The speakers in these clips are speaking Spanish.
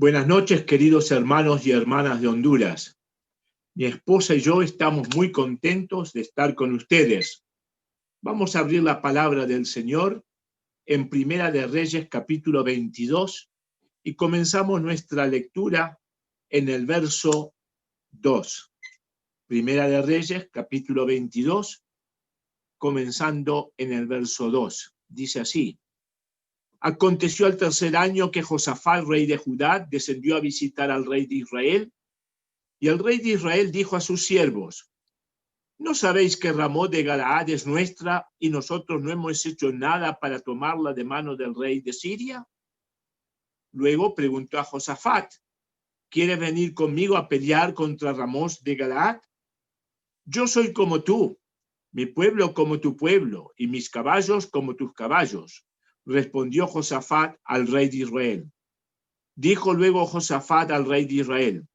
Buenas noches, queridos hermanos y hermanas de Honduras. Mi esposa y yo estamos muy contentos de estar con ustedes. Vamos a abrir la palabra del Señor en Primera de Reyes, capítulo 22, y comenzamos nuestra lectura en el verso 2. Primera de Reyes, capítulo 22, comenzando en el verso 2. Dice así: Aconteció al tercer año que Josafat, rey de Judá, descendió a visitar al rey de Israel. Y el rey de Israel dijo a sus siervos: ¿No sabéis que Ramot de Galaad es nuestra y nosotros no hemos hecho nada para tomarla de mano del rey de Siria? Luego preguntó a Josafat: ¿Quieres venir conmigo a pelear contra Ramot de Galaad? Yo soy como tú, mi pueblo como tu pueblo, y mis caballos como tus caballos. Respondió Josafat al rey de Israel. Dijo luego Josafat al rey de Israel: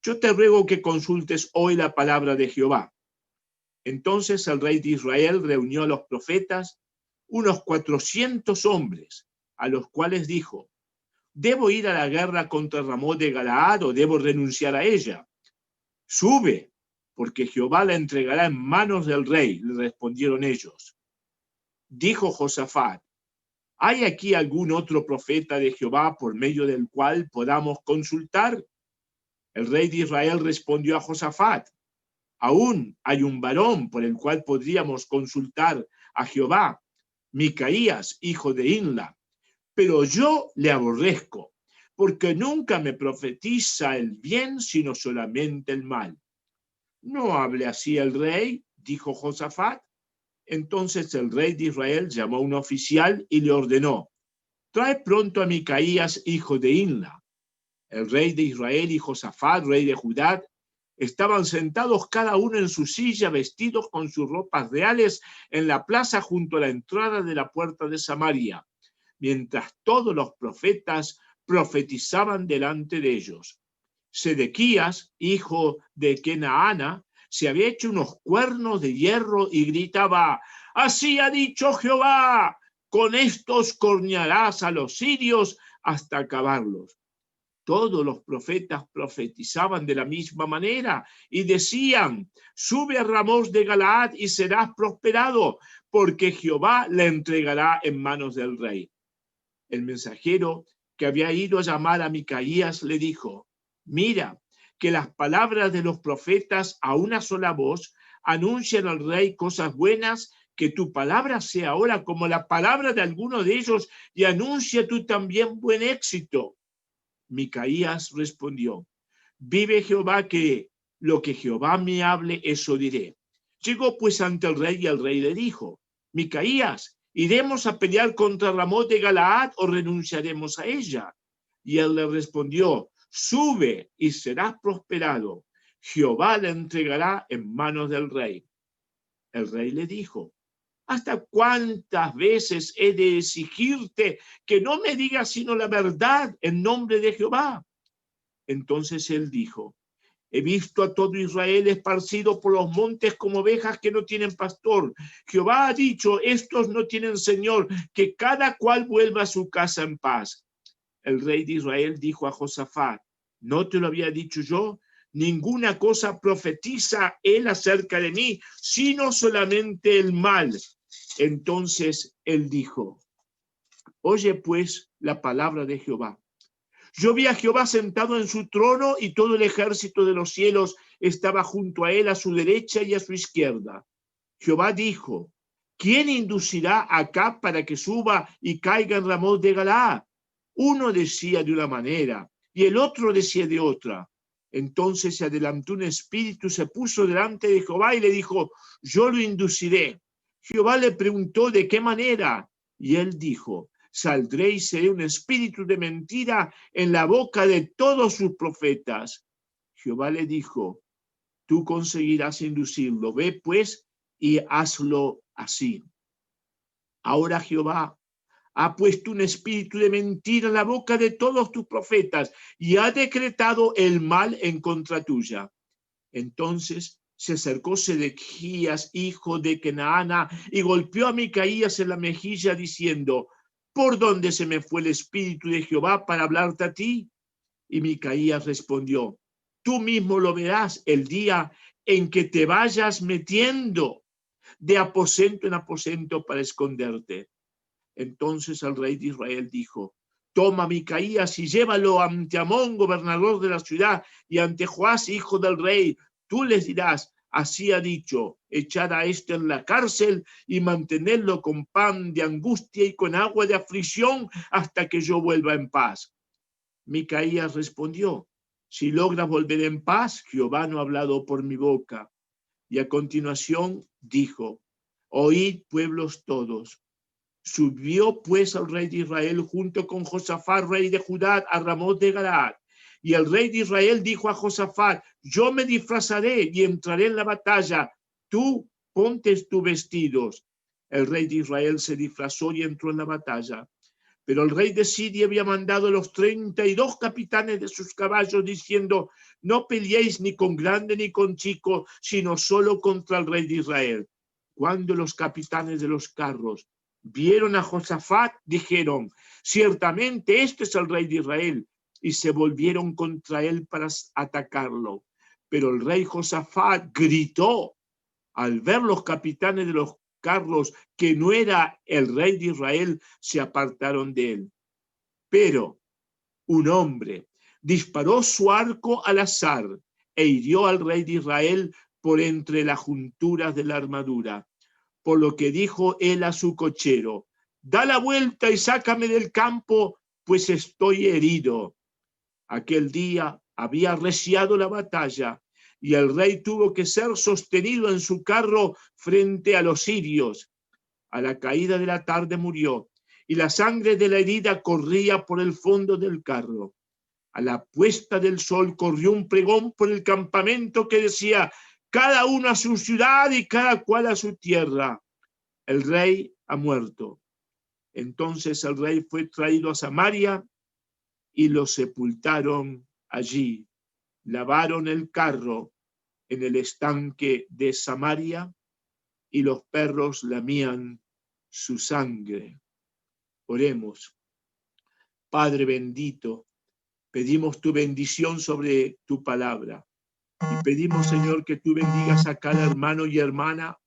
Yo te ruego que consultes hoy la palabra de Jehová. Entonces el rey de Israel reunió a los profetas, unos 400 hombres, a los cuales dijo: ¿Debo ir a la guerra contra Ramot de Galaad o debo renunciar a ella? Sube, porque Jehová la entregará en manos del rey, le respondieron ellos. Dijo Josafat: ¿Hay aquí algún otro profeta de Jehová por medio del cual podamos consultar? El rey de Israel respondió a Josafat: Aún hay un varón por el cual podríamos consultar a Jehová, Micaías, hijo de Inla, pero yo le aborrezco, porque nunca me profetiza el bien, sino solamente el mal. No hable así el rey, dijo Josafat. Entonces el rey de Israel llamó a un oficial y le ordenó: Trae pronto a Micaías, hijo de Inla. El rey de Israel y Josafat, rey de Judá, estaban sentados cada uno en su silla, vestidos con sus ropas reales, en la plaza junto a la entrada de la puerta de Samaria, mientras todos los profetas profetizaban delante de ellos. Sedequías, hijo de Kenaana, se había hecho unos cuernos de hierro y gritaba: Así ha dicho Jehová, con estos cornearás a los sirios hasta acabarlos. Todos los profetas profetizaban de la misma manera y decían: Sube a Ramot de Galaad y serás prosperado, porque Jehová la entregará en manos del rey. El mensajero que había ido a llamar a Micaías le dijo: Mira, que las palabras de los profetas a una sola voz anuncian al rey cosas buenas, que tu palabra sea ahora como la palabra de alguno de ellos y anuncia tú también buen éxito. Micaías respondió: Vive Jehová, que lo que Jehová me hable, eso diré. Llegó pues ante el rey y el rey le dijo: Micaías, ¿iremos a pelear contra Ramot de Galaad o renunciaremos a ella? Y él le respondió: Sube y serás prosperado. Jehová la entregará en manos del rey. El rey le dijo: ¿Hasta cuántas veces he de exigirte que no me digas sino la verdad en nombre de Jehová? Entonces él dijo: He visto a todo Israel esparcido por los montes como ovejas que no tienen pastor. Jehová ha dicho: estos no tienen señor, que cada cual vuelva a su casa en paz. El rey de Israel dijo a Josafat: ¿No te lo había dicho yo? Ninguna cosa profetiza él acerca de mí, sino solamente el mal. Entonces él dijo: Oye pues la palabra de Jehová. Yo vi a Jehová sentado en su trono y todo el ejército de los cielos estaba junto a él, a su derecha y a su izquierda. Jehová dijo: ¿Quién inducirá acá para que suba y caiga en Ramot de Galaad? Uno decía de una manera y el otro decía de otra. Entonces se adelantó un espíritu, se puso delante de Jehová y le dijo: Yo lo induciré. Jehová le preguntó: ¿de qué manera? Y él dijo: Saldré y seré un espíritu de mentira en la boca de todos sus profetas. Jehová le dijo: Tú conseguirás inducirlo. Ve pues y hazlo así. Ahora Jehová ha puesto un espíritu de mentira en la boca de todos tus profetas y ha decretado el mal en contra tuya. Entonces se acercó Sedequías, hijo de Kenaana, y golpeó a Micaías en la mejilla, diciendo: ¿Por dónde se me fue el espíritu de Jehová para hablarte a ti? Y Micaías respondió: tú mismo lo verás el día en que te vayas metiendo de aposento en aposento para esconderte. Entonces el rey de Israel dijo: toma a Micaías y llévalo ante Amón, gobernador de la ciudad, y ante Joás, hijo del rey. Tú les dirás: así ha dicho, echad a este en la cárcel y mantenerlo con pan de angustia y con agua de aflicción hasta que yo vuelva en paz. Micaías respondió: si logras volver en paz, Jehová no ha hablado por mi boca. Y a continuación dijo: oíd, pueblos todos. Subió pues el rey de Israel junto con Josafat, rey de Judá, a Ramot de Galaad. Y el rey de Israel dijo a Josafat: yo me disfrazaré y entraré en la batalla. Tú ponte tus vestidos. El rey de Israel se disfrazó y entró en la batalla. Pero el rey de Siria había mandado a los 32 capitanes de sus caballos, diciendo: no peleéis ni con grande ni con chico, sino solo contra el rey de Israel. Cuando los capitanes de los carros vieron a Josafat, dijeron: ciertamente este es el rey de Israel, y se volvieron contra él para atacarlo. Pero el rey Josafat gritó al ver los capitanes de los carros que no era el rey de Israel, se apartaron de él. Pero un hombre disparó su arco al azar e hirió al rey de Israel por entre las junturas de la armadura. Por lo que dijo él a su cochero: da la vuelta y sácame del campo, pues estoy herido. Aquel día había arreciado la batalla y el rey tuvo que ser sostenido en su carro frente a los sirios. A la caída de la tarde murió, y la sangre de la herida corría por el fondo del carro. A la puesta del sol corrió un pregón por el campamento que decía: cada uno a su ciudad y cada cual a su tierra. El rey ha muerto. Entonces el rey fue traído a Samaria y lo sepultaron allí. Lavaron el carro en el estanque de Samaria y los perros lamían su sangre. Oremos. Padre bendito, pedimos tu bendición sobre tu palabra y pedimos, Señor, que tú bendigas a cada hermano y hermana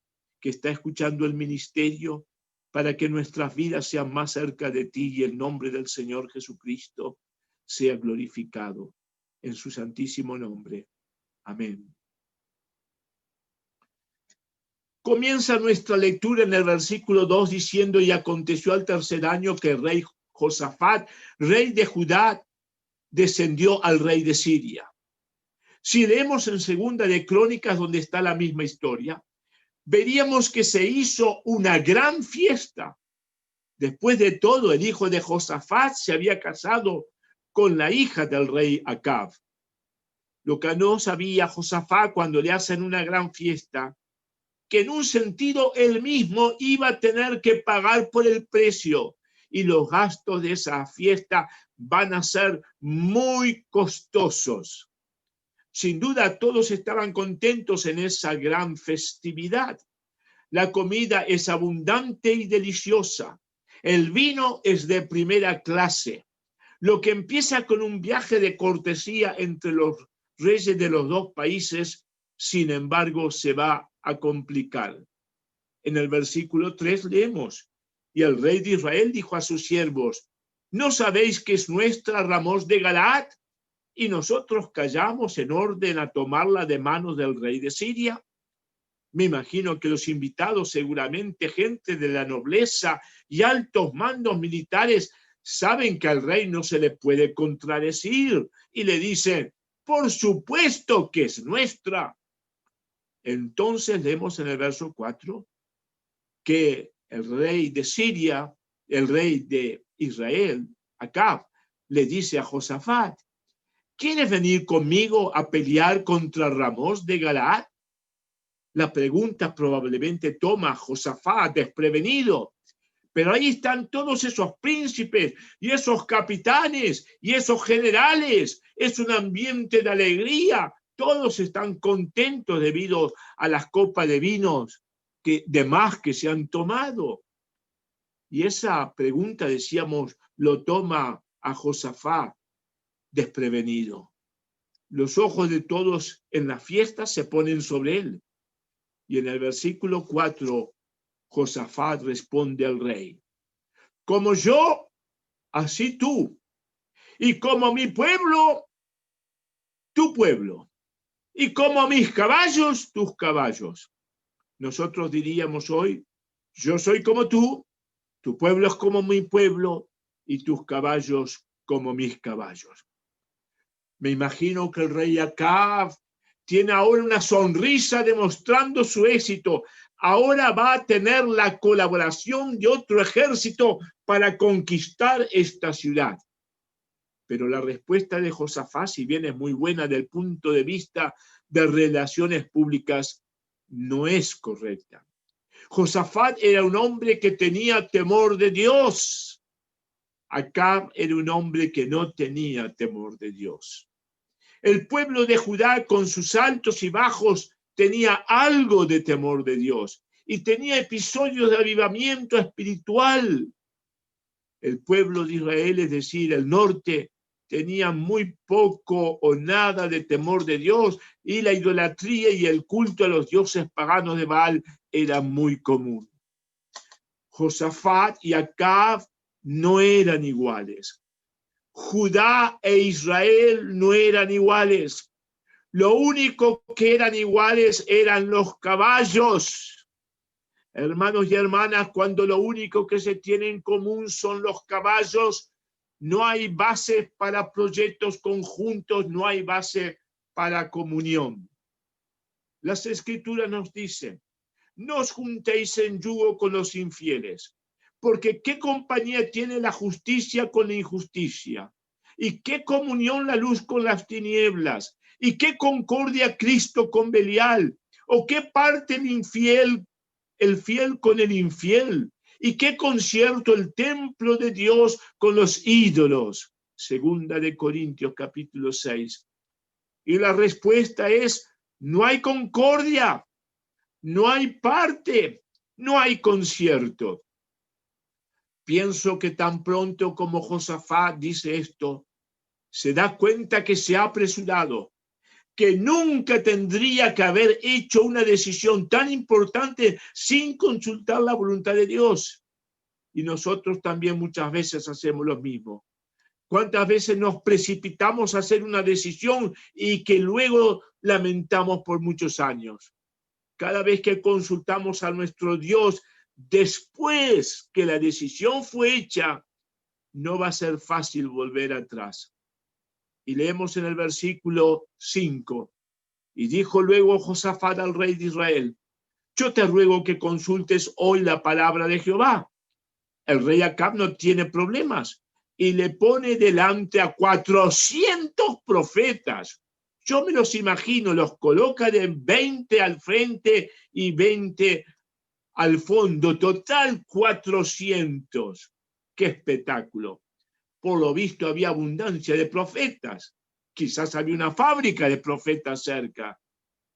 que está escuchando el ministerio, para que nuestras vidas sean más cerca de ti y el nombre del Señor Jesucristo sea glorificado. En su santísimo nombre. Amén. Comienza nuestra lectura en el versículo 2 diciendo: y aconteció al tercer año que el rey Josafat, rey de Judá, descendió al rey de Siria. Si leemos en Segunda de Crónicas, donde está la misma historia, veríamos que se hizo una gran fiesta. Después de todo, el hijo de Josafat se había casado con la hija del rey Acab. Lo que no sabía Josafat cuando le hacen una gran fiesta, que en un sentido él mismo iba a tener que pagar por el precio, y los gastos de esa fiesta van a ser muy costosos. Sin duda todos estaban contentos en esa gran festividad. La comida es abundante y deliciosa. El vino es de primera clase. Lo que empieza con un viaje de cortesía entre los reyes de los dos países, sin embargo, se va a complicar. En el versículo 3 leemos: y el rey de Israel dijo a sus siervos: ¿no sabéis que es nuestra Ramot de Galaad? Y nosotros callamos en orden a tomarla de manos del rey de Siria. Me imagino que los invitados, seguramente gente de la nobleza y altos mandos militares, saben que al rey no se le puede contradecir y le dicen: por supuesto que es nuestra. Entonces leemos en el verso 4 que el rey de Siria, el rey de Israel, Acab, le dice a Josafat: ¿quieres venir conmigo a pelear contra Ramot de Galaad? La pregunta probablemente toma a Josafat desprevenido, pero ahí están todos esos príncipes y esos capitanes y esos generales. Es un ambiente de alegría. Todos están contentos debido a las copas de vinos de más que se han tomado. Y esa pregunta, decíamos, lo toma a Josafat desprevenido. Los ojos de todos en la fiesta se ponen sobre él. Y en el versículo 4, Josafat responde al rey: como yo, así tú, y como mi pueblo, tu pueblo, y como mis caballos, tus caballos. Nosotros diríamos hoy: yo soy como tú, tu pueblo es como mi pueblo, y tus caballos como mis caballos. Me imagino que el rey Acab tiene ahora una sonrisa demostrando su éxito. Ahora va a tener la colaboración de otro ejército para conquistar esta ciudad. Pero la respuesta de Josafat, si bien es muy buena desde el punto de vista de relaciones públicas, no es correcta. Josafat era un hombre que tenía temor de Dios. Acab era un hombre que no tenía temor de Dios. El pueblo de Judá, con sus altos y bajos, tenía algo de temor de Dios y tenía episodios de avivamiento espiritual. El pueblo de Israel, es decir, el norte, tenía muy poco o nada de temor de Dios, y la idolatría y el culto a los dioses paganos de Baal era muy común. Josafat y Acab no eran iguales. Judá e Israel no eran iguales. Lo único que eran iguales eran los caballos. Hermanos y hermanas, cuando lo único que se tiene en común son los caballos, no hay base para proyectos conjuntos, no hay base para comunión. Las Escrituras nos dicen: no os juntéis en yugo con los infieles, porque ¿qué compañía tiene la justicia con la injusticia? ¿Y qué comunión la luz con las tinieblas? ¿Y qué concordia Cristo con Belial? ¿O qué parte el fiel con el infiel? ¿Y qué concierto el templo de Dios con los ídolos? Segunda de Corintios capítulo 6. Y la respuesta es: no hay concordia, no hay parte, no hay concierto. Pienso que tan pronto como Josafat dice esto, se da cuenta que se ha apresurado, que nunca tendría que haber hecho una decisión tan importante sin consultar la voluntad de Dios. Y nosotros también muchas veces hacemos lo mismo. ¿Cuántas veces nos precipitamos a hacer una decisión y que luego lamentamos por muchos años? Cada vez que consultamos a nuestro Dios, después que la decisión fue hecha, no va a ser fácil volver atrás. Y leemos en el versículo 5, y dijo luego Josafat al rey de Israel: yo te ruego que consultes hoy la palabra de Jehová. El rey Acab no tiene problemas y le pone delante a 400 profetas. Yo me los imagino, los coloca de 20 al frente y 20 al fondo, total 400. ¡Qué espectáculo! Por lo visto había abundancia de profetas. Quizás había una fábrica de profetas cerca.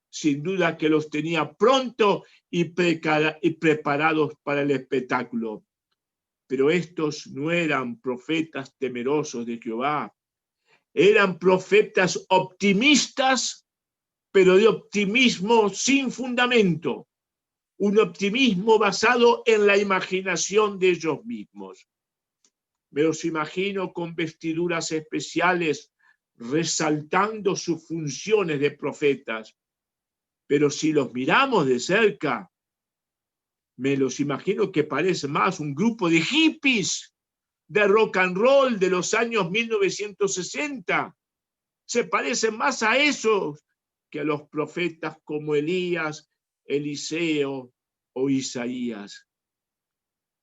Sin duda que los tenía pronto y preparados para el espectáculo. Pero estos no eran profetas temerosos de Jehová. Eran profetas optimistas, pero de optimismo sin fundamento. Un optimismo basado en la imaginación de ellos mismos. Me los imagino con vestiduras especiales, resaltando sus funciones de profetas. Pero si los miramos de cerca, me los imagino que parece más un grupo de hippies de rock and roll de los años 1960. Se parecen más a esos que a los profetas como Elías, Eliseo o Isaías.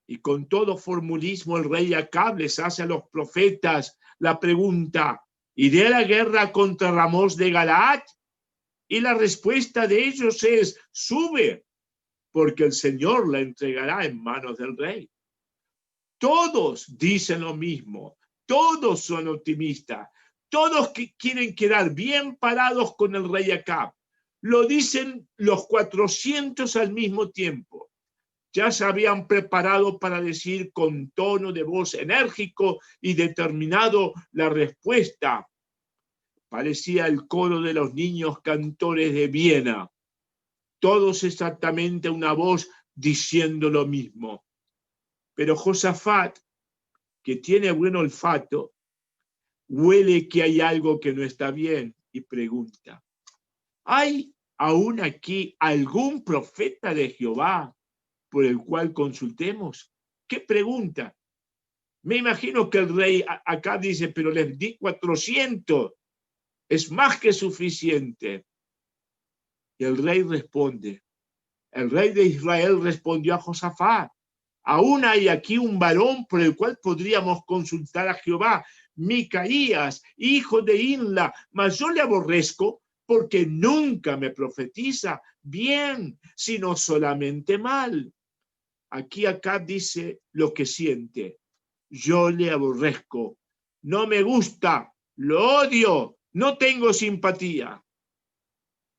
Y con todo formulismo el rey Acab les hace a los profetas la pregunta: ¿iré a la guerra contra Ramós de Galaad? Y la respuesta de ellos es: sube, porque el Señor la entregará en manos del rey. Todos dicen lo mismo, todos son optimistas, todos quieren quedar bien parados con el rey Acab. Lo dicen los 400 al mismo tiempo. Ya se habían preparado para decir con tono de voz enérgico y determinado la respuesta Parecía el coro de los niños cantores de Viena, todos exactamente una voz diciendo lo mismo. Pero Josafat, que tiene buen olfato, huele que hay algo que no está bien y pregunta: ¿hay aún aquí algún profeta de Jehová por el cual consultemos? ¿Qué pregunta? Me imagino que el rey acá dice: pero les di 400, es más que suficiente. Y el rey responde, el rey de Israel respondió a Josafat: aún hay aquí un varón por el cual podríamos consultar a Jehová, Micaías, hijo de Inla, mas yo le aborrezco porque nunca me profetiza bien, sino solamente mal. Aquí acá dice lo que siente: yo le aborrezco, no me gusta, lo odio, no tengo simpatía.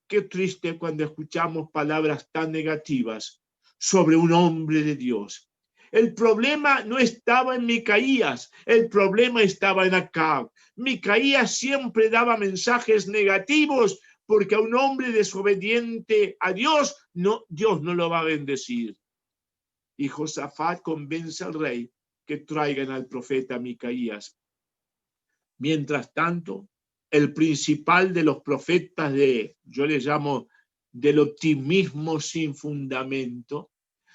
Qué triste cuando escuchamos palabras tan negativas sobre un hombre de Dios. El problema no estaba en Micaías, el problema estaba en Acab. Micaías siempre daba mensajes negativos porque a un hombre desobediente a Dios no lo va a bendecir. Y Josafat convence al rey que traigan al profeta Micaías. Mientras tanto, el principal de los profetas yo le llamo del optimismo sin fundamento,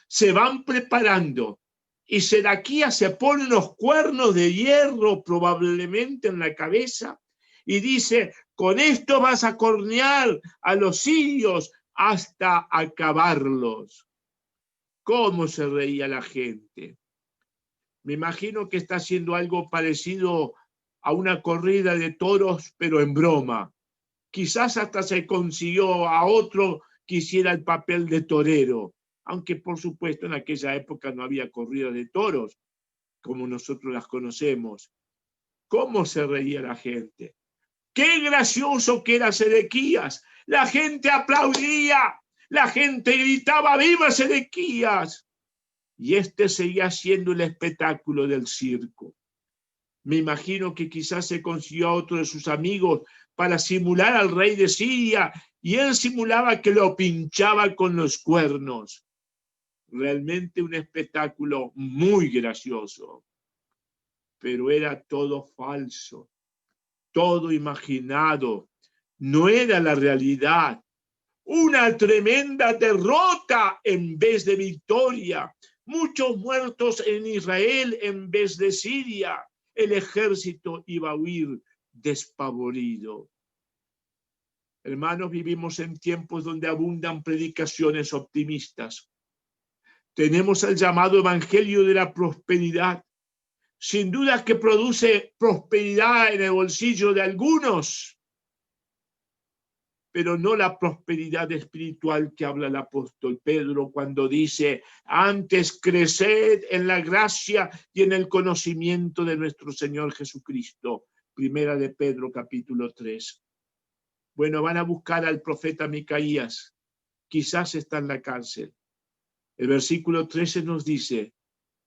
se van preparando y Sedequías se pone unos cuernos de hierro probablemente en la cabeza y dice: con esto vas a cornear a los sirios hasta acabarlos. ¿Cómo se reía la gente? Me imagino que está haciendo algo parecido a una corrida de toros, pero en broma. Quizás hasta se consiguió a otro que hiciera el papel de torero, aunque por supuesto en aquella época no había corridas de toros como nosotros las conocemos. ¿Cómo se reía la gente? ¡Qué gracioso que era Sedequías! La gente aplaudía, la gente gritaba: ¡viva Sedequías! Y este seguía haciendo el espectáculo del circo. Me imagino que quizás se consiguió a otro de sus amigos para simular al rey de Siria y él simulaba que lo pinchaba con los cuernos. Realmente un espectáculo muy gracioso. Pero era todo falso, todo imaginado. No era la realidad. Una tremenda derrota en vez de victoria. Muchos muertos en Israel en vez de Siria. El ejército iba a huir despavorido. Hermanos, vivimos en tiempos donde abundan predicaciones optimistas. Tenemos el llamado evangelio de la prosperidad, sin duda que produce prosperidad en el bolsillo de algunos, pero no la prosperidad espiritual que habla el apóstol Pedro cuando dice: antes creced en la gracia y en el conocimiento de nuestro Señor Jesucristo. Primera de Pedro, capítulo 3. Bueno, van a buscar al profeta Micaías, quizás está en la cárcel. El versículo 13 nos dice: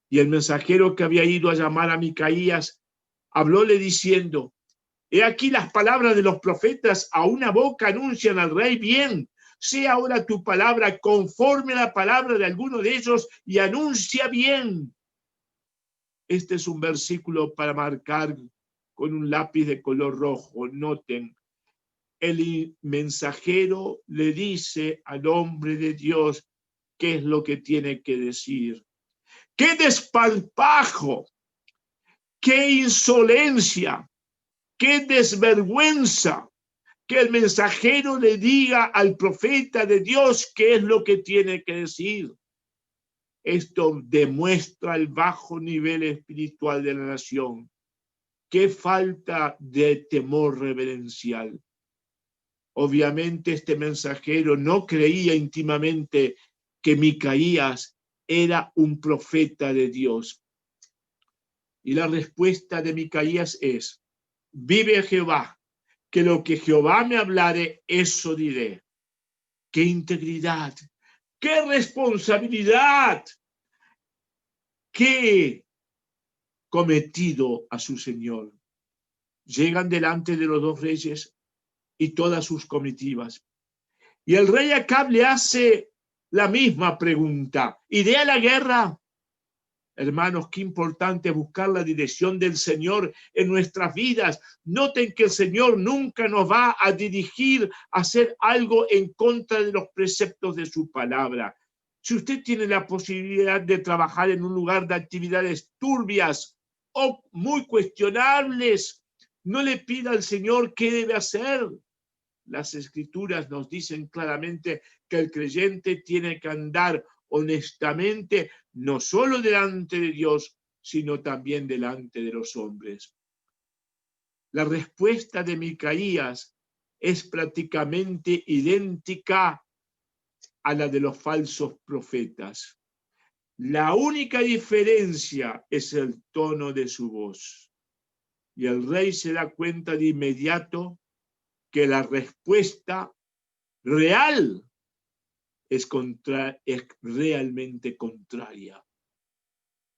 y el mensajero que había ido a llamar a Micaías hablóle diciendo: he aquí las palabras de los profetas a una boca anuncian al rey bien. Sea ahora tu palabra conforme a la palabra de alguno de ellos y anuncia bien. Este es un versículo para marcar con un lápiz de color rojo. Noten, el mensajero le dice al hombre de Dios qué es lo que tiene que decir. ¡Qué desparpajo! ¡Qué insolencia! ¡Qué desvergüenza! Que el mensajero le diga al profeta de Dios qué es lo que tiene que decir. Esto demuestra el bajo nivel espiritual de la nación. Qué falta de temor reverencial. Obviamente este mensajero no creía íntimamente que Micaías era un profeta de Dios. Y la respuesta de Micaías es: vive Jehová, que lo que Jehová me hablare, eso diré. ¡Qué integridad! ¡Qué responsabilidad! ¡Qué cometido a su Señor! Llegan delante de los dos reyes y todas sus comitivas. Y el rey Acab le hace la misma pregunta: ¿iré a la guerra? Hermanos, qué importante buscar la dirección del Señor en nuestras vidas. Noten que el Señor nunca nos va a dirigir a hacer algo en contra de los preceptos de su palabra. Si usted tiene la posibilidad de trabajar en un lugar de actividades turbias o muy cuestionables, no le pida al Señor qué debe hacer. Las Escrituras nos dicen claramente que el creyente tiene que andar honestamente, no solo delante de Dios, sino también delante de los hombres. La respuesta de Micaías es prácticamente idéntica a la de los falsos profetas. La única diferencia es el tono de su voz. Y el rey se da cuenta de inmediato que la respuesta real es realmente contraria.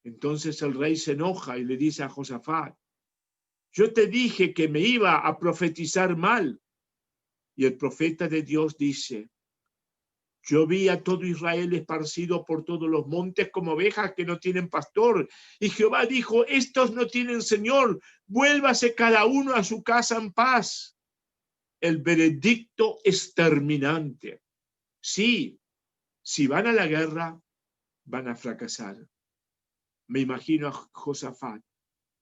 Entonces el rey se enoja y le dice a Josafat: yo te dije que me iba a profetizar mal. Y el profeta de Dios dice: yo vi a todo Israel esparcido por todos los montes como ovejas que no tienen pastor. Y Jehová dijo: estos no tienen Señor, vuélvase cada uno a su casa en paz. El veredicto es terminante. Sí, si van a la guerra, van a fracasar. Me imagino a Josafat.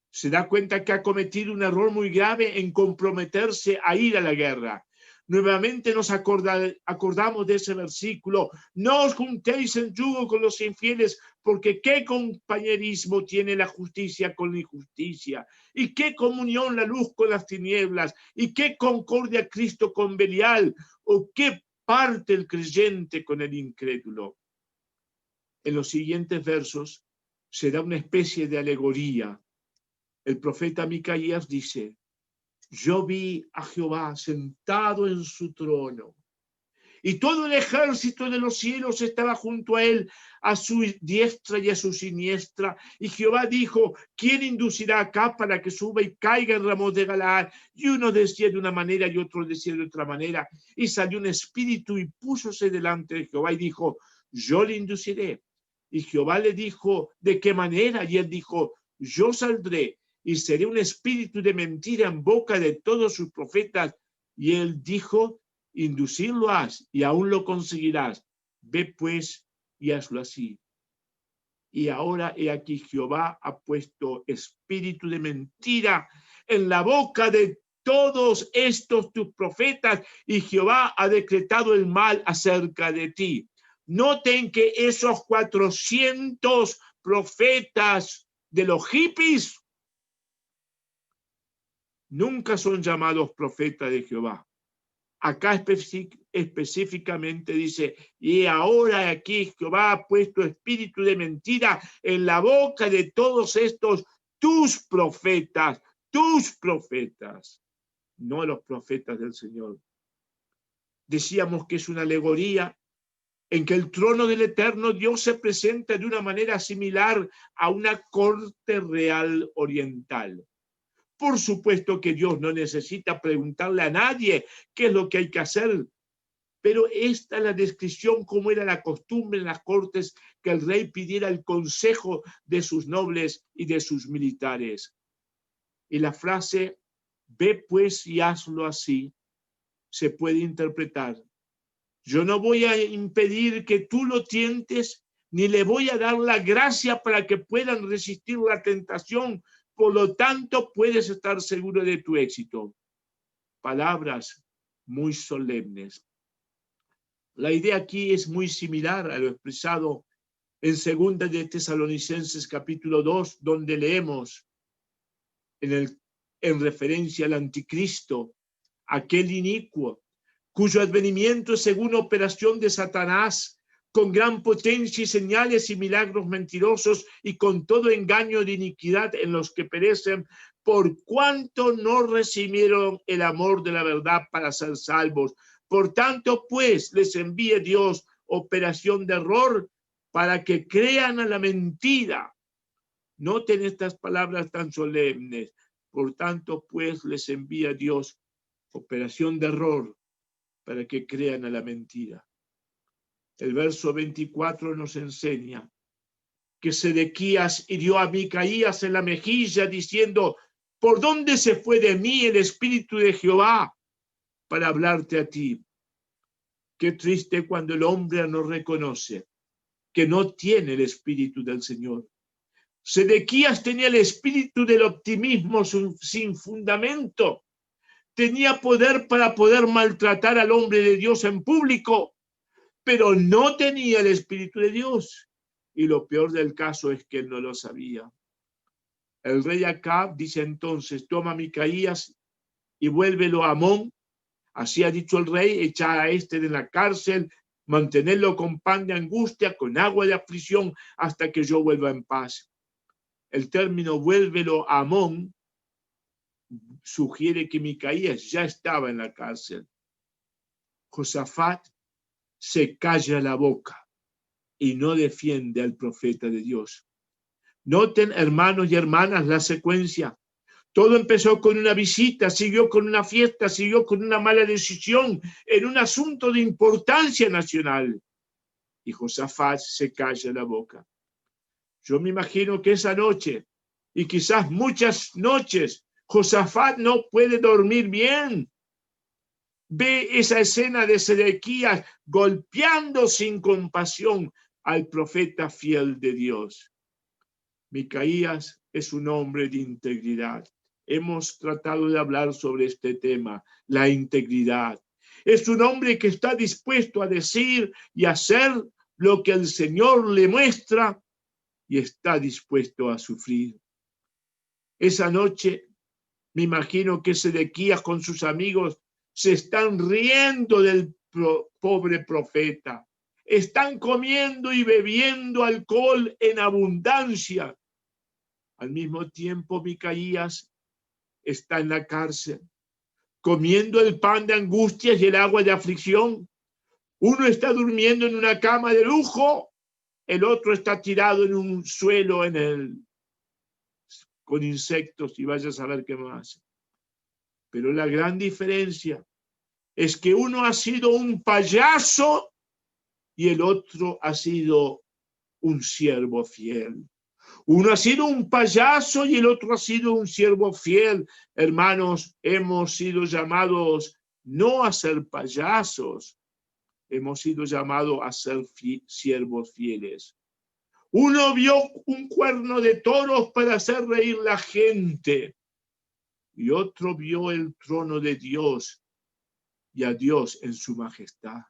Se da cuenta que ha cometido un error muy grave en comprometerse a ir a la guerra. Nuevamente nos acordamos de ese versículo: no os juntéis en yugo con los infieles, porque qué compañerismo tiene la justicia con la injusticia, y qué comunión la luz con las tinieblas, y qué concordia Cristo con Belial, o qué parte el creyente con el incrédulo. En los siguientes versos se da una especie de alegoría. El profeta Micaías dice: yo vi a Jehová sentado en su trono, y todo el ejército de los cielos estaba junto a él, a su diestra y a su siniestra. Y Jehová dijo: ¿quién inducirá acá para que suba y caiga en Ramón de Galaad? Y uno decía de una manera y otro decía de otra manera. Y salió un espíritu y púsose delante de Jehová y dijo: yo le induciré. Y Jehová le dijo: ¿de qué manera? Y él dijo: yo saldré y seré un espíritu de mentira en boca de todos sus profetas. Y él dijo: inducirlo has, y aún lo conseguirás. Ve pues y hazlo así. Y ahora he aquí: Jehová ha puesto espíritu de mentira en la boca de todos estos tus profetas, y Jehová ha decretado el mal acerca de ti. Noten que esos 400 profetas de los hippies nunca son llamados profetas de Jehová. Acá específicamente dice: y ahora aquí Jehová ha puesto espíritu de mentira en la boca de todos estos tus profetas, no los profetas del Señor. Decíamos que es una alegoría en que el trono del eterno Dios se presenta de una manera similar a una corte real oriental. Por supuesto que Dios no necesita preguntarle a nadie qué es lo que hay que hacer, pero esta es la descripción como era la costumbre en las cortes, que el rey pidiera el consejo de sus nobles y de sus militares. Y la frase "ve pues y hazlo así" se puede interpretar: yo no voy a impedir que tú lo tientes, ni le voy a dar la gracia para que puedan resistir la tentación. Por lo tanto, puedes estar seguro de tu éxito. Palabras muy solemnes. La idea aquí es muy similar a lo expresado en 2 de Tesalonicenses capítulo 2, donde leemos en referencia al anticristo, aquel inicuo, cuyo advenimiento es según operación de Satanás, con gran potencia y señales y milagros mentirosos, y con todo engaño de iniquidad en los que perecen, por cuanto no recibieron el amor de la verdad para ser salvos. Por tanto, pues, les envíe Dios operación de error para que crean a la mentira. Noten estas palabras tan solemnes. Por tanto, pues, les envía Dios Operación de error para que crean a la mentira. El verso 24 nos enseña que Sedequías hirió a Micaías en la mejilla diciendo: ¿por dónde se fue de mí el espíritu de Jehová para hablarte a ti? Qué triste cuando el hombre no reconoce que no tiene el espíritu del Señor. Sedequías tenía el espíritu del optimismo sin fundamento. Tenía poder para poder maltratar al hombre de Dios en público, pero no tenía el espíritu de Dios. Y lo peor del caso es que él no lo sabía. El rey Acab dice entonces: toma a Micaías y vuélvelo a Amón. Así ha dicho el rey: echa a este de la cárcel, mantenerlo con pan de angustia, con agua de aflicción, hasta que yo vuelva en paz. El término vuélvelo a Amón sugiere que Micaías ya estaba en la cárcel. Josafat se calla la boca y no defiende al profeta de Dios. Noten, hermanos y hermanas, la secuencia. Todo empezó con una visita, siguió con una fiesta, siguió con una mala decisión en un asunto de importancia nacional. Y Josafat se calla la boca. Yo me imagino que esa noche, y quizás muchas noches, Josafat no puede dormir bien. Ve esa escena de Sedequías golpeando sin compasión al profeta fiel de Dios. Micaías es un hombre de integridad. Hemos tratado de hablar sobre este tema, la integridad. Es un hombre que está dispuesto a decir y hacer lo que el Señor le muestra y está dispuesto a sufrir. Esa noche, me imagino que Sedequías con sus amigos se están riendo del pobre profeta. Están comiendo y bebiendo alcohol en abundancia. Al mismo tiempo, Micaías está en la cárcel, comiendo el pan de angustias y el agua de aflicción. Uno está durmiendo en una cama de lujo, el otro está tirado en un suelo con insectos y vaya a saber qué más. Pero la gran diferencia es que uno ha sido un payaso y el otro ha sido un siervo fiel. Uno ha sido un payaso y el otro ha sido un siervo fiel. Hermanos, hemos sido llamados no a ser payasos, hemos sido llamados a ser siervos fieles. Uno vio un cuerno de toros para hacer reír la gente y otro vio el trono de Dios y a Dios en su majestad.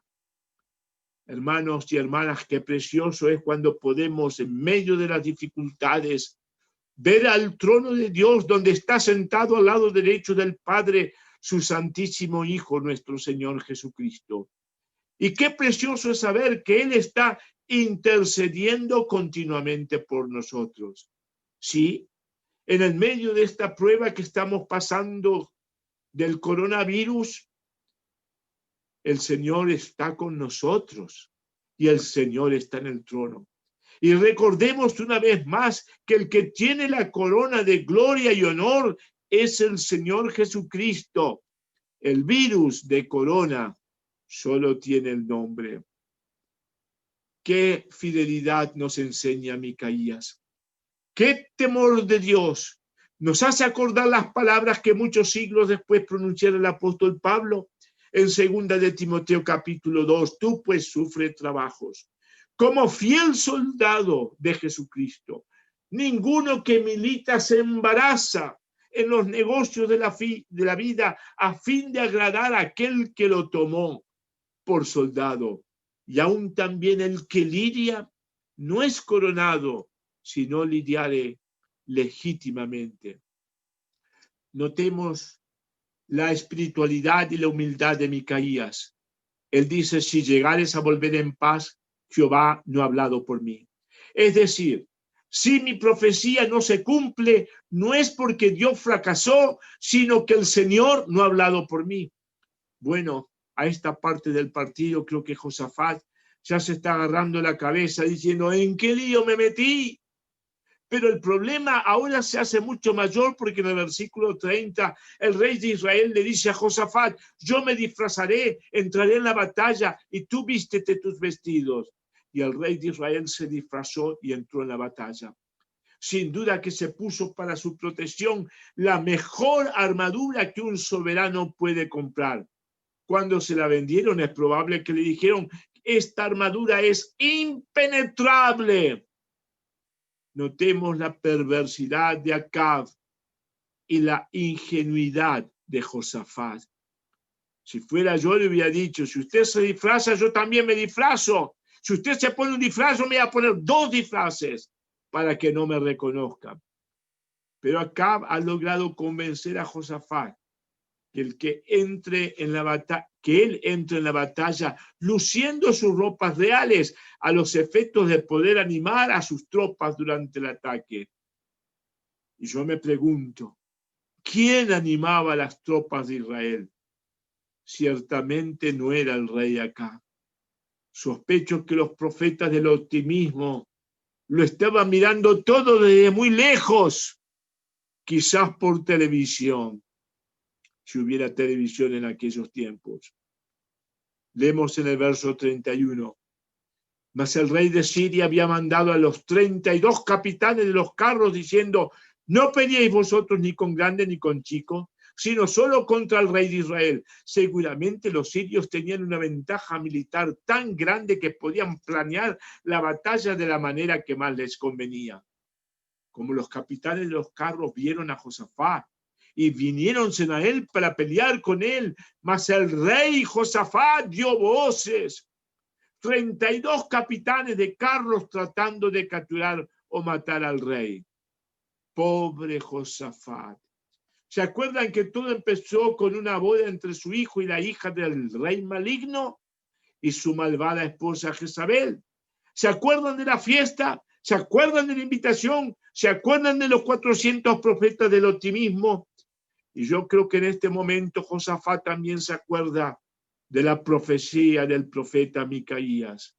Hermanos y hermanas, qué precioso es cuando podemos, en medio de las dificultades, ver al trono de Dios donde está sentado al lado derecho del Padre, su santísimo Hijo, nuestro Señor Jesucristo. Y qué precioso es saber que Él está intercediendo continuamente por nosotros. Sí, en el medio de esta prueba que estamos pasando del coronavirus, el Señor está con nosotros y el Señor está en el trono. Y recordemos una vez más que el que tiene la corona de gloria y honor es el Señor Jesucristo. El virus de corona solo tiene el nombre. Qué fidelidad nos enseña Micaías. Qué temor de Dios. Nos hace acordar las palabras que muchos siglos después pronunciara el apóstol Pablo en 2 de Timoteo capítulo 2. Tú pues sufre trabajos como fiel soldado de Jesucristo. Ninguno que milita se embaraza en los negocios de la vida a fin de agradar a aquel que lo tomó por soldado. Y aún también el que lidia no es coronado, sino lidiare legítimamente. Notemos la espiritualidad y la humildad de Micaías. Él dice: si llegares a volver en paz, Jehová no ha hablado por mí. Es decir, si mi profecía no se cumple, no es porque Dios fracasó, sino que el Señor no ha hablado por mí. Bueno, a esta parte del partido creo que Josafat ya se está agarrando la cabeza diciendo: ¿en qué lío me metí? Pero el problema ahora se hace mucho mayor porque en el versículo 30 el rey de Israel le dice a Josafat, yo me disfrazaré, entraré en la batalla y tú vístete tus vestidos. Y el rey de Israel se disfrazó y entró en la batalla. Sin duda que se puso para su protección la mejor armadura que un soberano puede comprar. Cuando se la vendieron es probable que le dijeron, esta armadura es impenetrable. Notemos la perversidad de Acab y la ingenuidad de Josafat. Si fuera yo, le hubiera dicho, si usted se disfraza, yo también me disfrazo. Si usted se pone un disfraz, yo me voy a poner 2 disfraces para que no me reconozcan. Pero Acab ha logrado convencer a Josafat que entre en la batalla, que él entre en la batalla luciendo sus ropas reales a los efectos de poder animar a sus tropas durante el ataque. Y yo me pregunto, ¿quién animaba a las tropas de Israel? Ciertamente no era el rey Acab. Sospecho que los profetas del optimismo lo estaban mirando todo desde muy lejos, quizás por televisión, si hubiera televisión en aquellos tiempos. Leemos en el verso 31. Mas el rey de Siria había mandado a los 32 capitanes de los carros diciendo, no peleéis vosotros ni con grande ni con chico, sino solo contra el rey de Israel. Seguramente los sirios tenían una ventaja militar tan grande que podían planear la batalla de la manera que más les convenía. Como los capitanes de los carros vieron a Josafat y viniéronse a él para pelear con él, mas el rey Josafat dio voces. 32 capitanes de carros tratando de capturar o matar al rey. Pobre Josafat. ¿Se acuerdan que todo empezó con una boda entre su hijo y la hija del rey maligno y su malvada esposa Jezabel? ¿Se acuerdan de la fiesta? ¿Se acuerdan de la invitación? ¿Se acuerdan de los 400 profetas del optimismo? Y yo creo que en este momento Josafat también se acuerda de la profecía del profeta Micaías.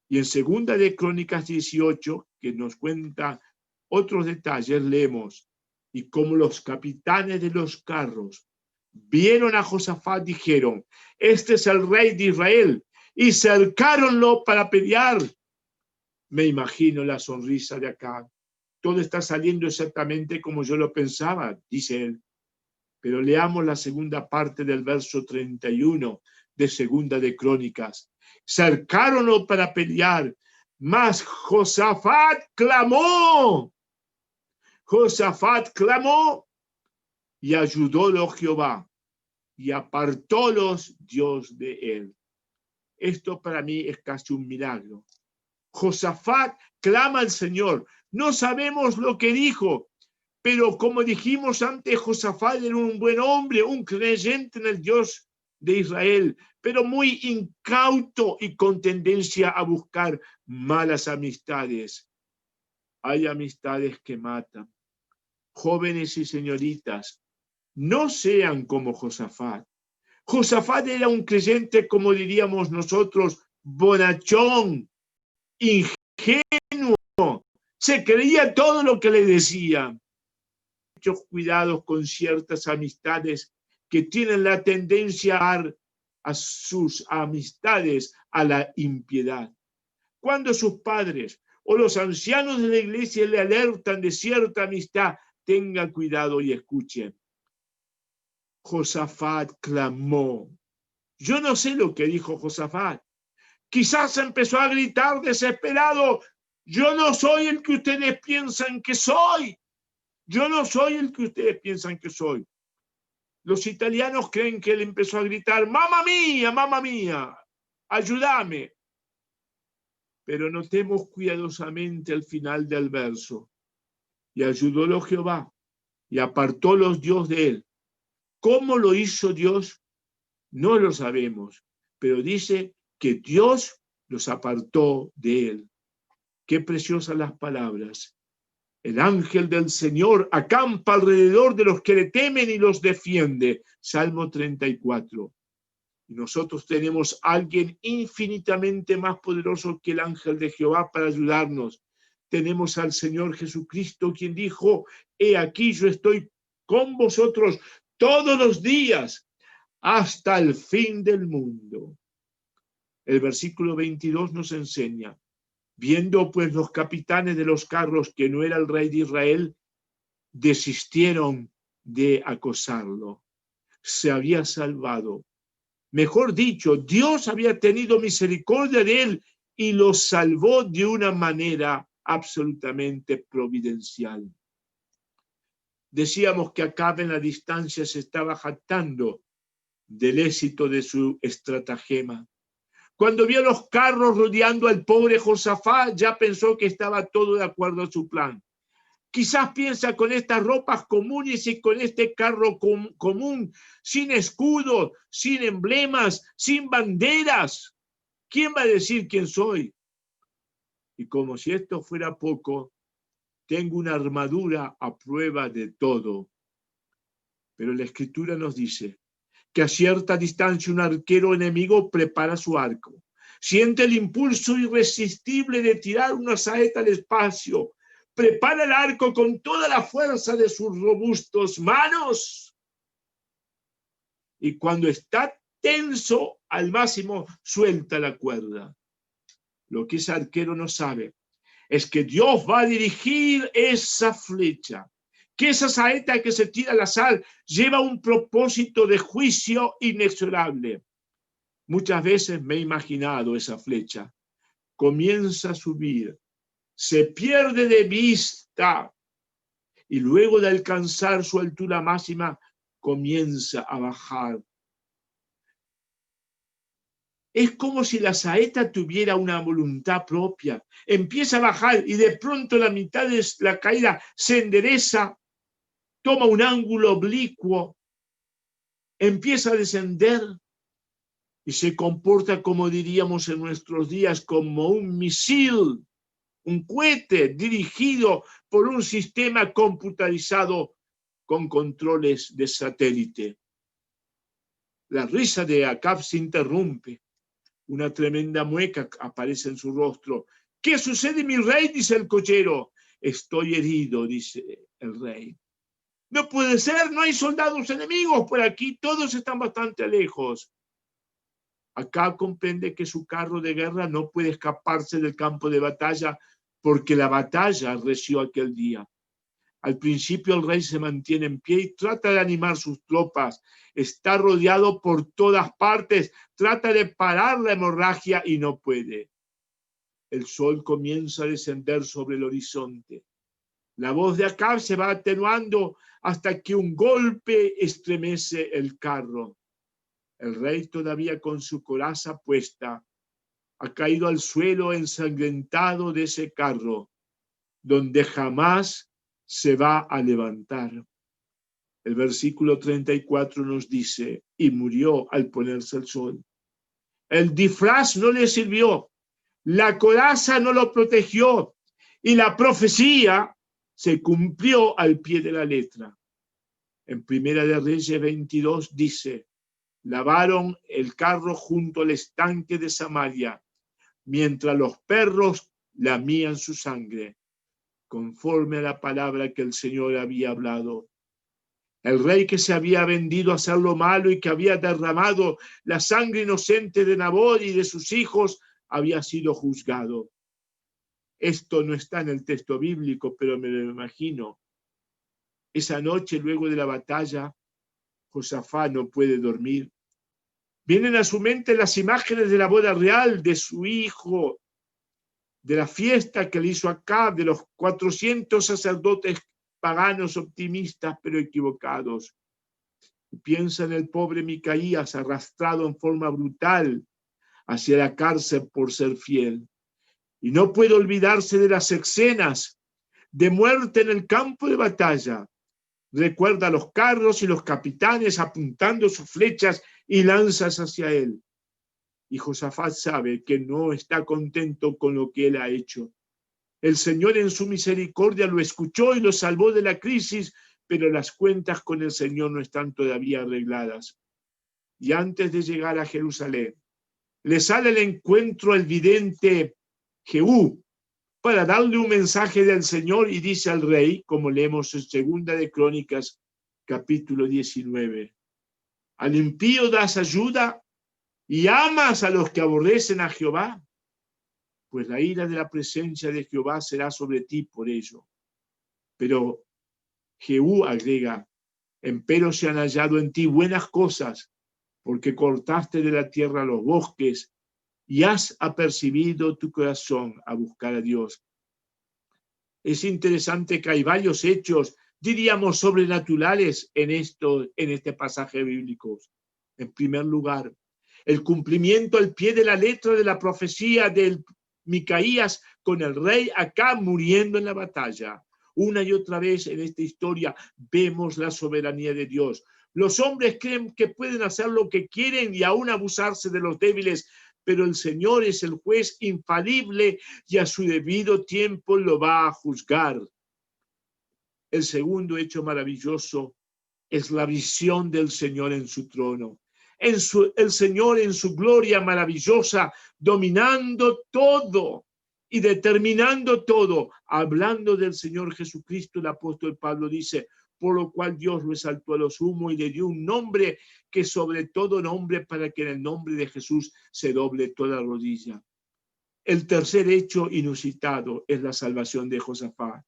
Y en Segunda de Crónicas 18, que nos cuenta otros detalles, leemos, y como los capitanes de los carros vieron a Josafat, dijeron, este es el rey de Israel, y cercáronlo para pelear. Me imagino la sonrisa de acá. Todo está saliendo exactamente como yo lo pensaba, dice él. Pero leamos la segunda parte del verso 31 de Segunda de Crónicas. Cercáronlo para pelear, mas Josafat clamó. Josafat clamó y ayudólo Jehová y apartólos Dios de él. Esto para mí es casi un milagro. Josafat clama al Señor. No sabemos lo que dijo, pero como dijimos antes, Josafat era un buen hombre, un creyente en el Dios de Israel, pero muy incauto y con tendencia a buscar malas amistades. Hay amistades que matan. Jóvenes y señoritas, no sean como Josafat. Josafat era un creyente, como diríamos nosotros, bonachón, ingenuo, se creía todo lo que le decían. Muchos cuidados con ciertas amistades que tienen la tendencia a sus amistades a la impiedad. Cuando sus padres o los ancianos de la iglesia le alertan de cierta amistad, tenga cuidado y escuchen. Josafat clamó. Yo no sé lo que dijo Josafat. Quizás empezó a gritar desesperado, yo no soy el que ustedes piensan que soy. Yo no soy el que ustedes piensan que soy. Los italianos creen que él empezó a gritar, mamma mía, ayúdame. Pero notemos cuidadosamente al final del verso. Y ayudólo Jehová y apartólos Dios de él. ¿Cómo lo hizo Dios? No lo sabemos, pero dice que Dios los apartó de él. Qué preciosas las palabras. El ángel del Señor acampa alrededor de los que le temen y los defiende. Salmo 34. Y nosotros tenemos a alguien infinitamente más poderoso que el ángel de Jehová para ayudarnos. tenemos al Señor Jesucristo, quien dijo, he aquí yo estoy con vosotros todos los días hasta el fin del mundo. El versículo 22 nos enseña, viendo pues los capitanes de los carros que no era el rey de Israel, desistieron de acosarlo. Se había salvado. Mejor dicho, Dios había tenido misericordia de él y lo salvó de una manera absolutamente providencial. Decíamos que Acab en la distancia se estaba jactando del éxito de su estratagema. Cuando vio los carros rodeando al pobre Josafat, ya pensó que estaba todo de acuerdo a su plan. Quizás piensa con estas ropas comunes y con este carro común, sin escudo, sin emblemas, sin banderas. ¿Quién va a decir quién soy? Y como si esto fuera poco, tengo una armadura a prueba de todo. Pero la Escritura nos dice que a cierta distancia un arquero enemigo prepara su arco. Siente el impulso irresistible de tirar una saeta al espacio. Prepara el arco con toda la fuerza de sus robustos manos. Y cuando está tenso al máximo, suelta la cuerda. Lo que ese arquero no sabe es que Dios va a dirigir esa flecha, que esa saeta que se tira al azar lleva un propósito de juicio inexorable. Muchas veces me he imaginado esa flecha. Comienza a subir, se pierde de vista y luego de alcanzar su altura máxima comienza a bajar. Es como si la saeta tuviera una voluntad propia. Empieza a bajar y de pronto la mitad de la caída se endereza, toma un ángulo oblicuo, empieza a descender y se comporta, como diríamos en nuestros días, como un misil, un cohete dirigido por un sistema computarizado con controles de satélite. La risa de Acab se interrumpe. Una tremenda mueca aparece en su rostro. ¿Qué sucede, mi rey?, dice el cochero. Estoy herido, dice el rey. No puede ser, no hay soldados enemigos por aquí, todos están bastante lejos. Acá comprende que su carro de guerra no puede escaparse del campo de batalla porque la batalla arreció aquel día. Al principio el rey se mantiene en pie y trata de animar sus tropas. Está rodeado por todas partes, trata de parar la hemorragia y no puede. El sol comienza a descender sobre el horizonte. La voz de Acab se va atenuando hasta que un golpe estremece el carro. El rey, todavía con su coraza puesta, ha caído al suelo ensangrentado de ese carro, donde jamás se va a levantar. El versículo 34 nos dice, y murió al ponerse el sol. El disfraz no le sirvió, la coraza no lo protegió, y la profecía se cumplió al pie de la letra. En Primera de Reyes 22 dice, lavaron el carro junto al estanque de Samaria, mientras los perros lamían su sangre, conforme a la palabra que el Señor había hablado. El rey que se había vendido a hacer lo malo y que había derramado la sangre inocente de Nabot y de sus hijos, había sido juzgado. Esto no está en el texto bíblico, pero me lo imagino. Esa noche, luego de la batalla, Josafat no puede dormir. Vienen a su mente las imágenes de la boda real de su hijo, de la fiesta que le hizo Acab, de los 400 sacerdotes paganos optimistas pero equivocados. Piensa en el pobre Micaías arrastrado en forma brutal hacia la cárcel por ser fiel. Y no puede olvidarse de las escenas de muerte en el campo de batalla. Recuerda los carros y los capitanes apuntando sus flechas y lanzas hacia él. Y Josafat sabe que no está contento con lo que él ha hecho. El Señor en su misericordia lo escuchó y lo salvó de la crisis, pero las cuentas con el Señor no están todavía arregladas. Y antes de llegar a Jerusalén, le sale al encuentro el vidente Jehú, para darle un mensaje del Señor y dice al rey, como leemos en Segunda de Crónicas, capítulo 19, al impío das ayuda y amas a los que aborrecen a Jehová, pues la ira de la presencia de Jehová será sobre ti por ello. Pero Jehú agrega, empero se han hallado en ti buenas cosas, porque cortaste de la tierra los bosques y has apercibido tu corazón a buscar a Dios. Es interesante que hay varios hechos, diríamos, sobrenaturales en este pasaje bíblico. En primer lugar, el cumplimiento al pie de la letra de la profecía del Micaías con el rey Acab muriendo en la batalla. Una y otra vez en esta historia vemos la soberanía de Dios. Los hombres creen que pueden hacer lo que quieren y aún abusarse de los débiles, pero el Señor es el juez infalible y a su debido tiempo lo va a juzgar. El segundo hecho maravilloso es la visión del Señor en su trono. El Señor en su gloria maravillosa, dominando todo y determinando todo. Hablando del Señor Jesucristo, el apóstol Pablo dice, por lo cual Dios lo exaltó a lo sumo y le dio un nombre que sobre todo nombre, para que en el nombre de Jesús se doble toda rodilla. El tercer hecho inusitado es la salvación de Josafat.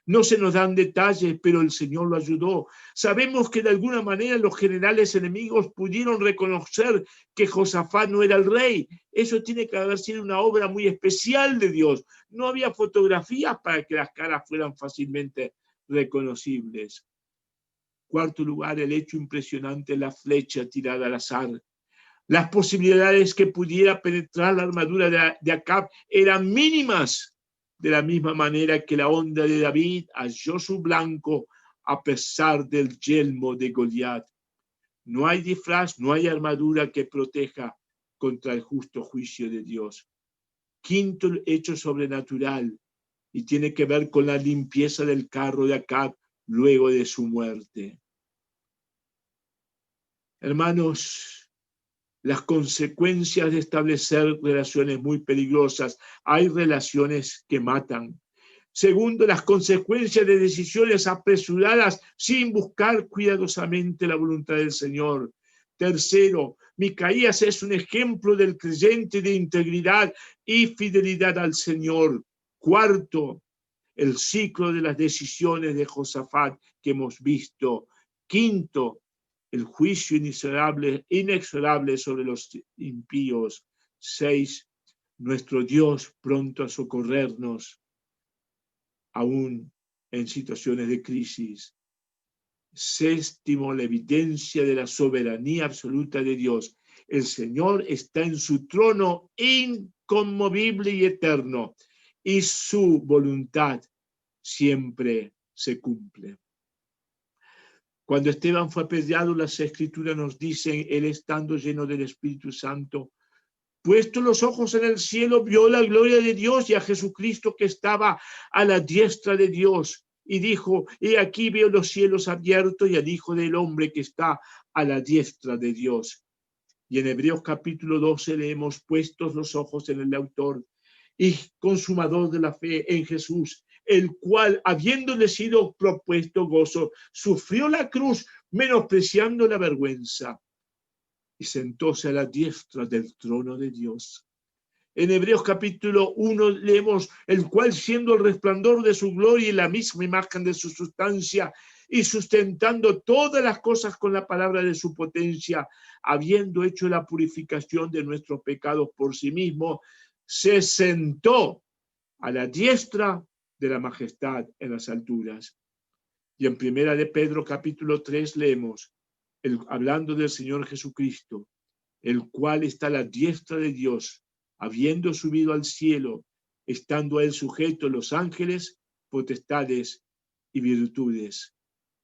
No se nos dan detalles, pero el Señor lo ayudó. Sabemos que de alguna manera los generales enemigos pudieron reconocer que Josafat no era el rey. Eso tiene que haber sido una obra muy especial de Dios. No había fotografías para que las caras fueran fácilmente reconocibles. Cuarto lugar, el hecho impresionante, la flecha tirada al azar. Las posibilidades que pudiera penetrar la armadura de Acab eran mínimas. De la misma manera que la onda de David halló su blanco a pesar del yelmo de Goliat. No hay disfraz, no hay armadura que proteja contra el justo juicio de Dios. Quinto hecho sobrenatural, y tiene que ver con la limpieza del carro de Acab luego de su muerte. Hermanos, las consecuencias de establecer relaciones muy peligrosas. Hay relaciones que matan. Segundo, las consecuencias de decisiones apresuradas sin buscar cuidadosamente la voluntad del Señor. Tercero, Micaías es un ejemplo del creyente de integridad y fidelidad al Señor. Cuarto, el ciclo de las decisiones de Josafat que hemos visto. Quinto, el juicio inexorable sobre los impíos. 6. Nuestro Dios pronto a socorrernos, aún en situaciones de crisis. Séptimo, la evidencia de la soberanía absoluta de Dios. El Señor está en su trono inconmovible y eterno, y su voluntad siempre se cumple. Cuando Esteban fue apedreado, las Escrituras nos dicen, él estando lleno del Espíritu Santo, puesto los ojos en el cielo, vio la gloria de Dios y a Jesucristo que estaba a la diestra de Dios. Y dijo, he aquí veo los cielos abiertos y al Hijo del Hombre que está a la diestra de Dios. Y en Hebreos capítulo 12 leemos, puestos los ojos en el autor y consumador de la fe en Jesús, el cual, habiéndole sido propuesto gozo, sufrió la cruz, menospreciando la vergüenza, y sentóse a la diestra del trono de Dios. En Hebreos capítulo 1 leemos, el cual siendo el resplandor de su gloria y la misma imagen de su sustancia, y sustentando todas las cosas con la palabra de su potencia, habiendo hecho la purificación de nuestros pecados por sí mismo, se sentó a la diestra de la majestad en las alturas. Y en Primera de Pedro capítulo 3 leemos, hablando del Señor Jesucristo, el cual está a la diestra de Dios, habiendo subido al cielo, estando a él sujeto los ángeles, potestades y virtudes.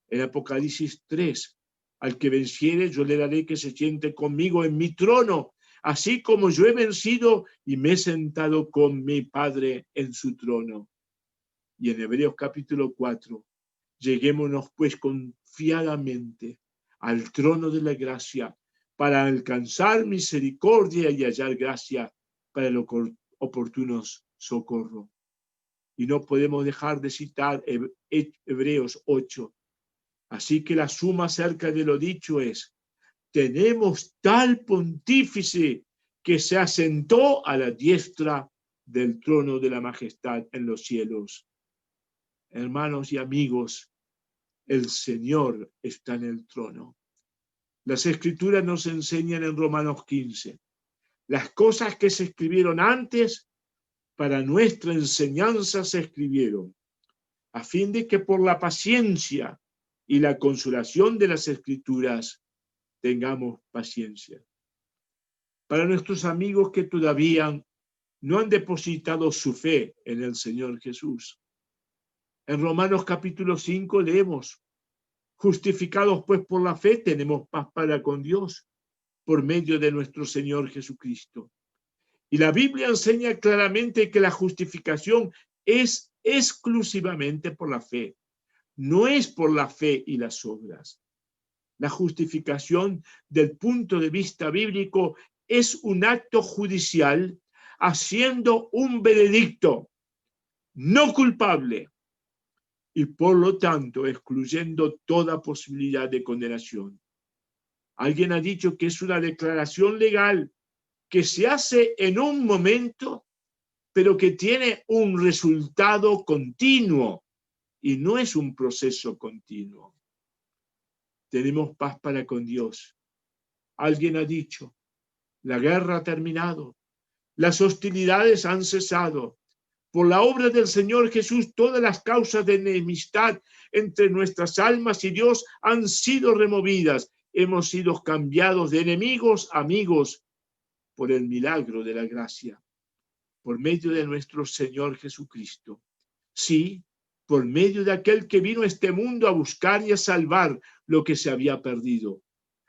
En Apocalipsis 3, al que venciere yo le daré que se siente conmigo en mi trono, así como yo he vencido y me he sentado con mi Padre en su trono. Y en Hebreos capítulo 4, lleguémonos pues confiadamente al trono de la gracia para alcanzar misericordia y hallar gracia para el oportuno socorro. Y no podemos dejar de citar Hebreos 8. Así que la suma acerca de lo dicho es: tenemos tal pontífice que se asentó a la diestra del trono de la majestad en los cielos. Hermanos y amigos, el Señor está en el trono. Las Escrituras nos enseñan en Romanos 15, las cosas que se escribieron antes para nuestra enseñanza se escribieron, a fin de que por la paciencia y la consolación de las Escrituras tengamos paciencia. Para nuestros amigos que todavía no han depositado su fe en el Señor Jesús, en Romanos capítulo 5 leemos: justificados pues por la fe, tenemos paz para con Dios por medio de nuestro Señor Jesucristo. Y la Biblia enseña claramente que la justificación es exclusivamente por la fe, no es por la fe y las obras. La justificación, del punto de vista bíblico, es un acto judicial haciendo un veredicto no culpable y por lo tanto excluyendo toda posibilidad de condenación. Alguien ha dicho que es una declaración legal que se hace en un momento, pero que tiene un resultado continuo y no es un proceso continuo. Tenemos paz para con Dios. Alguien ha dicho: la guerra ha terminado, las hostilidades han cesado. Por la obra del Señor Jesús, todas las causas de enemistad entre nuestras almas y Dios han sido removidas. Hemos sido cambiados de enemigos a amigos por el milagro de la gracia, por medio de nuestro Señor Jesucristo. Sí, por medio de aquel que vino a este mundo a buscar y a salvar lo que se había perdido.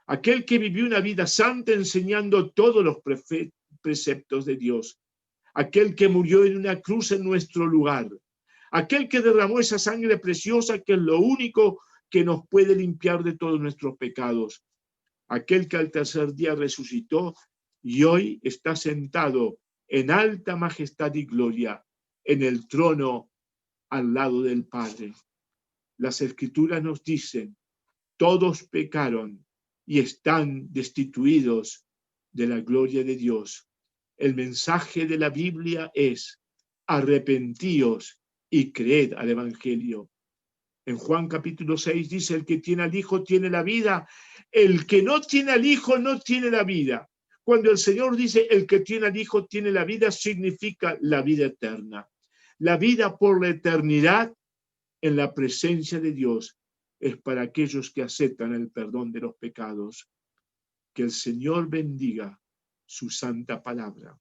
Aquel que vivió una vida santa enseñando todos los preceptos de Dios. Aquel que murió en una cruz en nuestro lugar. Aquel que derramó esa sangre preciosa que es lo único que nos puede limpiar de todos nuestros pecados. Aquel que al tercer día resucitó y hoy está sentado en alta majestad y gloria en el trono al lado del Padre. Las Escrituras nos dicen: todos pecaron y están destituidos de la gloria de Dios. El mensaje de la Biblia es: arrepentíos y creed al Evangelio. En Juan capítulo 6 dice: el que tiene al Hijo tiene la vida, el que no tiene al Hijo no tiene la vida. Cuando el Señor dice el que tiene al Hijo tiene la vida, significa la vida eterna. La vida por la eternidad en la presencia de Dios es para aquellos que aceptan el perdón de los pecados. Que el Señor bendiga su santa palabra.